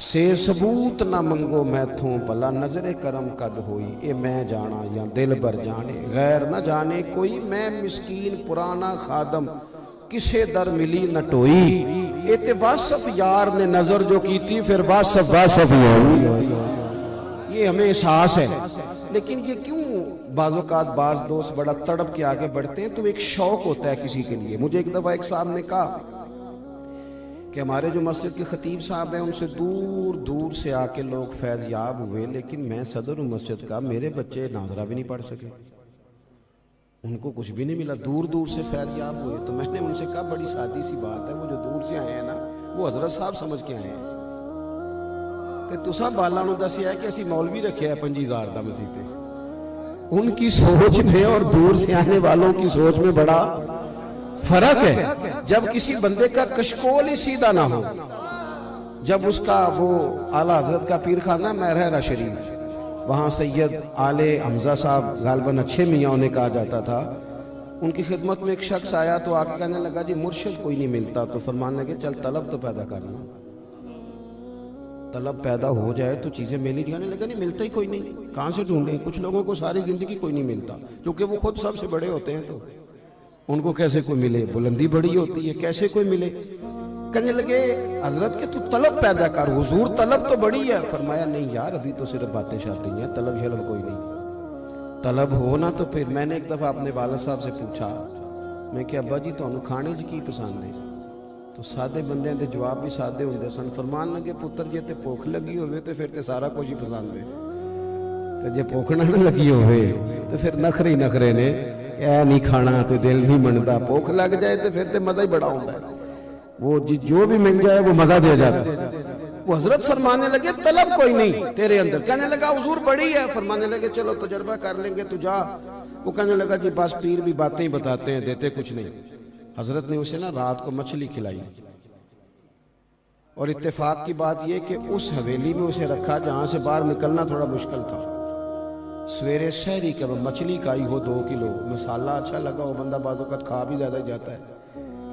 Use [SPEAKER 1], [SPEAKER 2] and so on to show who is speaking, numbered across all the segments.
[SPEAKER 1] سے ثبوت نہ منگو میتھوں بلا نظر کرم کد ہوئی، اے میں جانا یا دل بر جانے غیر نہ جانے کوئی، میں مسکین پرانا خادم کسے در ملی نہ ٹوئی، اے تے واسف یار نے نظر جو کی تھی پھر واسف ہوئی۔ یہ ہمیں احساس ہے، لیکن یہ کیوں بعض اوقات بعض دوست بڑا تڑپ کے آگے بڑھتے ہیں؟ تو ایک شوق ہوتا ہے کسی کے لیے۔ مجھے ایک دفعہ ایک صاحب نے کہا کہ ہمارے جو مسجد کے خطیب صاحب ہیں ان سے دور دور سے آ کے لوگ فیض یاب ہوئے، لیکن میں صدر ہوں مسجد کا، میرے بچے ناظرہ بھی نہیں پڑھ سکے، ان کو کچھ بھی نہیں ملا، دور دور سے فیض یاب ہوئے۔ تو میں نے ان سے کہا بڑی سادی سی بات ہے، وہ جو دور سے آئے ہیں نا وہ حضرت صاحب سمجھ کے آئے ہیں، تو تساں بالا نو دسیا ہے کہ اسی مولوی رکھے ہے 5000 دا مسیح تے۔ ان کی سوچ میں اور دور سے آنے والوں کی سوچ میں بڑا فرق ہے۔ جب کسی بندے کا کشکول ہی سیدھا نہ ہو، جب اس کا وہ اعلیٰ حضرت کا پیر خانہ مہرہرہ شریف، وہاں سید آل حمزہ صاحب غالباً اچھے میاں انہیں کہا جاتا تھا، ان کی خدمت میں ایک شخص آیا تو آ کے کہنے لگا جی مرشد کوئی نہیں ملتا، تو فرمانے لگے چل طلب تو پیدا کرنا، طلب پیدا ہو جائے تو چیزیں ملی جانے لگا۔ نہیں ملتا ہی کوئی نہیں، کہاں سے ڈھونڈیں؟ کچھ لوگوں کو ساری زندگی کوئی نہیں ملتا کیونکہ وہ خود سب سے بڑے ہوتے ہیں، تو ان کو کیسے کوئی ملے؟ بلندی بڑی ہوتی ہے، کیسے کوئی ملے؟ کہنے لگے حضرت کہ تو طلب پیدا کر، حضور طلب تو بڑی ہے۔ فرمایا نہیں یار ابھی تو صرف باتیں شاتی ہیں، طلب شلب کوئی نہیں، طلب ہونا تو پھر۔ میں نے ایک دفعہ اپنے والد صاحب سے پوچھا، میں کہ ابا جی تو کھانے جی کی پسند ہے؟ تو سادے بندے دے جواب بھی سادے ہوندے سن۔ فرمان لگے پتر جے تے بھوک لگی ہوئے تو پھر تے سارا کچھ ہی پسند ہے، تو جے بھوک نہ لگی ہوئے تو پھر نخرے نخرے نے، اے نہیں کھانا تے دل نہیں منتا، بھوک لگ جائے تو پھر تے مزہ ہی بڑا ہوتا ہے، وہ جو بھی مل جائے وہ مزہ دے جاتا ہے۔ وہ حضرت فرمانے لگے طلب کوئی نہیں تیرے اندر۔ کہنے لگا حضور بڑی ہے۔ فرمانے لگے چلو تجربہ کر لیں گے تو جا۔ وہ کہنے لگا جی بس پیر بھی باتیں ہی بتاتے ہیں، دیتے کچھ نہیں۔ حضرت نے اسے نا رات کو مچھلی کھلائی، اور اتفاق کی بات یہ کہ اس حویلی میں اسے رکھا جہاں سے باہر نکلنا تھوڑا مشکل تھا۔ سویرے شہری کا مچھلی کھائی ہو 2 کلو، مسالہ اچھا لگا ہو، بندہ بعض اوقات کھا بھی زیادہ جاتا ہے،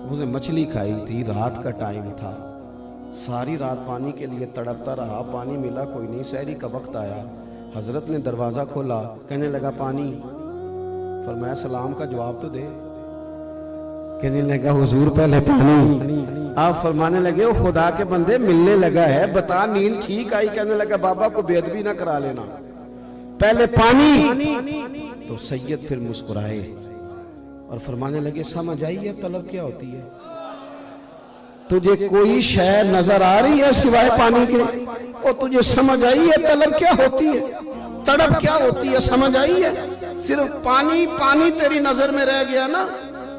[SPEAKER 1] اسے مچھلی کھائی تھی، رات کا ٹائم تھا، ساری رات پانی کے لیے تڑپتا رہا، پانی ملا کوئی نہیں۔ سحری کا وقت آیا، حضرت نے دروازہ کھولا، کہنے لگا پانی۔ فرمایا سلام کا جواب تو دے۔ کہنے لگا حضور پہلے پانی۔ آپ فرمانے لگے او خدا کے بندے ملنے لگا ہے، بتا نیند ٹھیک آئی؟ کہنے لگا بابا کو بے ادبی نہ کرا لینا، پہلے پانی۔ تو سید پھر مسکرائے اور فرمانے لگے سمجھ آئی ہے طلب کیا ہوتی ہے؟ تجھے کوئی شے نظر آ رہی ہے سوائے پانی کے؟ اور تجھے سمجھ آئی ہے طلب کیا ہوتی ہے، تڑپ کیا ہوتی ہے؟ سمجھ آئی ہے؟ صرف پانی پانی تیری نظر میں رہ گیا نا،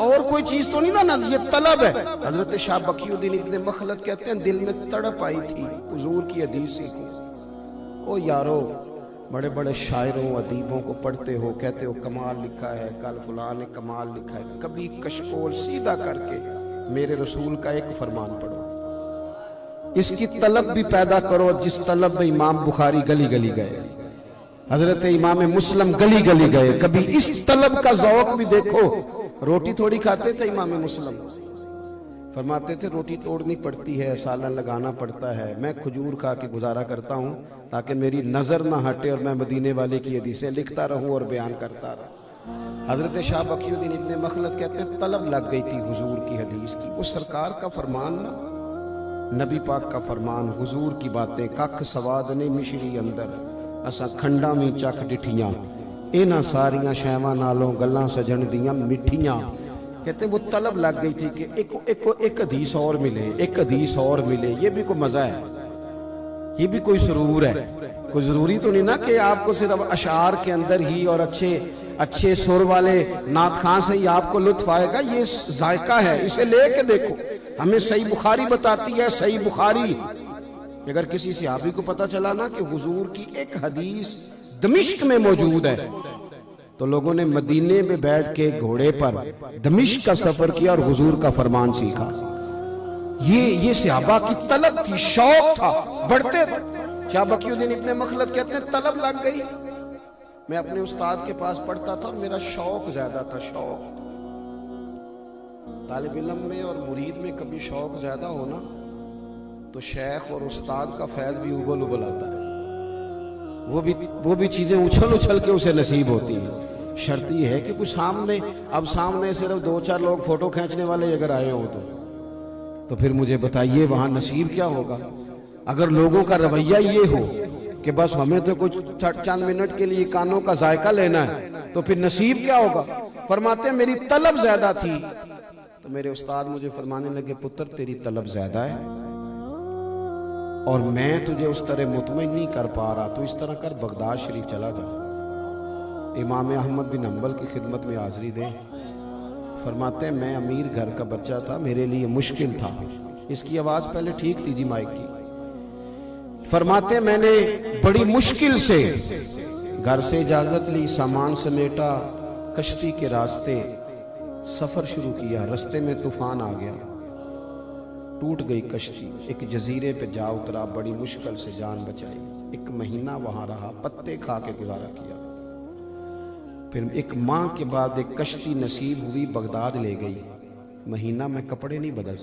[SPEAKER 1] اور کوئی چیز تو نہیں نا، یہ طلب ہے۔ حضرت شاہ بقی الدین ابن مخلد کہتے ہیں دل میں تڑپ آئی تھی حضور کی حدیث سیکھی۔ او یارو بڑے بڑے شاعروں ادیبوں کو پڑھتے ہو، کہتے ہو کمال لکھا ہے، کل فلاں نے کمال لکھا ہے، کبھی کشکول سیدھا کر کے میرے رسول کا ایک فرمان پڑھو، اس کی طلب بھی پیدا کرو جس طلب میں امام بخاری گلی گلی گئے، حضرت امام مسلم گلی گلی گئے، کبھی اس طلب کا ذوق بھی دیکھو۔ روٹی تھوڑی کھاتے تھے امام مسلم، فرماتے تھے روٹی توڑنی پڑتی ہے، سالن لگانا پڑتا ہے، میں کھجور کھا کے گزارا کرتا ہوں تاکہ میری نظر نہ ہٹے اور میں مدینے والے کی حدیثیں لکھتا رہوں اور بیان کرتا رہوں۔ حضرت شاہ بقی الدین ابن مخلد کہتے ہیں طلب لگ گئی تھی حضور کی حدیث کی، وہ سرکار کا فرمان نا، نبی پاک کا فرمان، حضور کی باتیں، ککھ سواد نے مشری اندر اساں کھنڈا میں چک ڈٹھیاں، اینا ساریاں شیواں نالوں گلاں سجن دیاں مٹھیاں۔ کہتے ہیں وہ طلب لگ گئی تھی کہ ایک حدیث اور ملے، ایک حدیث اور ملے، یہ بھی کوئی مزہ ہے، یہ بھی کوئی سرور ہے۔ کوئی ضروری تو نہیں نا کہ آپ کو صرف اشعار کے اندر ہی اور اچھے سر والے نعت خان سے ہی آپ کو لطف آئے گا، یہ ذائقہ ہے، اسے لے کے دیکھو۔ ہمیں صحیح بخاری بتاتی ہے، صحیح بخاری اگر کسی صحابی کو پتا چلا نا کہ حضور کی ایک حدیث دمشق میں موجود ہے، تو لوگوں نے مدینے میں بیٹھ کے گھوڑے پر دمشق کا سفر کیا اور حضور کا فرمان سیکھا۔ یہ صحابہ کی طلب تھی، شوق تھا، بڑھتے تھے۔ شاہ بقی الدین ابن مخلد کہتے ہیں طلب لگ گئی، میں اپنے استاد کے پاس پڑھتا تھا اور میرا شوق زیادہ تھا۔ شوق طالب علم میں اور مرید میں کبھی شوق زیادہ ہونا تو شیخ اور استاد کا فیض بھی ابل ابل آتا ہے، وہ بھی چیزیں اچھل اچھل کے اسے نصیب ہوتی ہیں۔ شرط یہ ہے کہ کچھ سامنے صرف 2-4 لوگ فوٹو کھینچنے والے اگر آئے ہوں تو پھر مجھے بتائیے وہاں نصیب کیا ہوگا؟ اگر لوگوں کا رویہ یہ ہو کہ بس ہمیں تو کچھ چند منٹ کے لیے کانوں کا ذائقہ لینا ہے تو پھر نصیب کیا ہوگا؟ فرماتے ہیں میری طلب زیادہ تھی تو میرے استاد مجھے فرمانے لگے پتر تیری طلب زیادہ ہے اور میں تجھے اس طرح مطمئن نہیں کر پا رہا، تو اس طرح کر بغداد شریف چلا جا، امام احمد بن حنبل کی خدمت میں حاضری دے۔ فرماتے ہیں میں امیر گھر کا بچہ تھا، میرے لیے مشکل تھا۔ اس کی آواز پہلے ٹھیک تھی جی مائک کی۔ فرماتے ہیں میں نے بڑی مشکل سے گھر سے اجازت لی، سامان سمیٹا، کشتی کے راستے سفر شروع کیا۔ رستے میں طوفان آ گیا، ٹوٹ گئی کشتی، ایک جزیرے پہ جا اترا، بڑی مشکل سے جان بچائی۔ 1 مہینہ وہاں رہا، پتے کھا کے گزارا کیا۔ پھر 1 ماہ کے بعد ایک کشتی نصیب ہوئی، بغداد لے گئی۔ مہینہ میں کپڑے نہیں بدل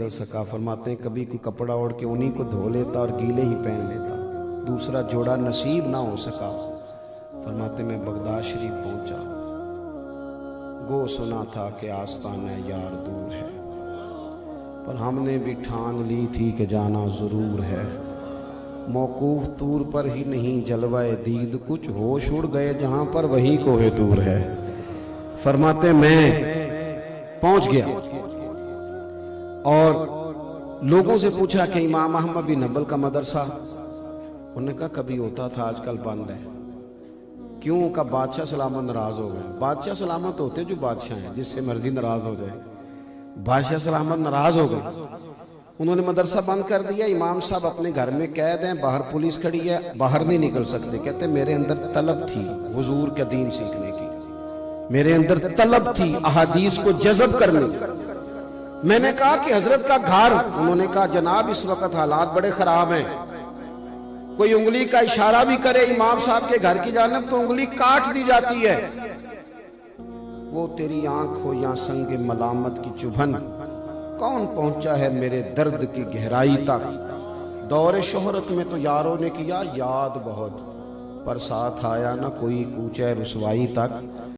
[SPEAKER 1] سکا۔ فرماتے ہیں کبھی کوئی کپڑا اوڑھ کے انہی کو دھو لیتا اور گیلے ہی پہن لیتا، دوسرا جوڑا نصیب نہ ہو سکا۔ فرماتے میں بغداد شریف پہنچا، گو سنا تھا کہ آستانہ یار دور ہے، پر ہم نے بھی ٹھان لی تھی کہ جانا ضرور ہے۔ موقوف طور پر ہی نہیں جلوہ دید، کچھ ہوش اڑ گئے جہاں پر وہی کوہ طور ہے۔ فرماتے میں پہنچ گیا اور لوگوں سے پوچھا کہ امام احمد بن حنبل کا مدرسہ، انہوں نے کہا کبھی ہوتا تھا آج کل بند ہے۔ کیوں؟ کا بادشاہ سلامت ناراض ہو گئے۔ بادشاہ سلامت ہوتے جو بادشاہ ہیں، جس سے مرضی ناراض ہو جائے، بادشاہ سلامت ناراض ہو گئے، انہوں نے مدرسہ بند کر دیا۔ امام صاحب اپنے گھر میں قید ہیں، باہر پولیس کھڑی ہے، باہر نہیں نکل سکتے۔ کہتے میرے اندر طلب تھی حضور کا دین سیکھنے کی، میرے اندر طلب تھی احادیث کو جذب کرنے کی۔ میں نے کہا کہ حضرت کا گھر، انہوں نے کہا جناب اس وقت حالات بڑے خراب ہیں، کوئی انگلی کا اشارہ بھی کرے امام صاحب کے گھر کی جانب تو انگلی کاٹ دی جاتی ہے۔ وہ تیری آنکھ ہو یا سنگ ملامت کی چبھن، کون پہنچا ہے میرے درد کی گہرائی تک؟ دور شہرت میں تو یاروں نے کیا یاد بہت، پر ساتھ آیا نہ کوئی کوچہ رسوائی تک۔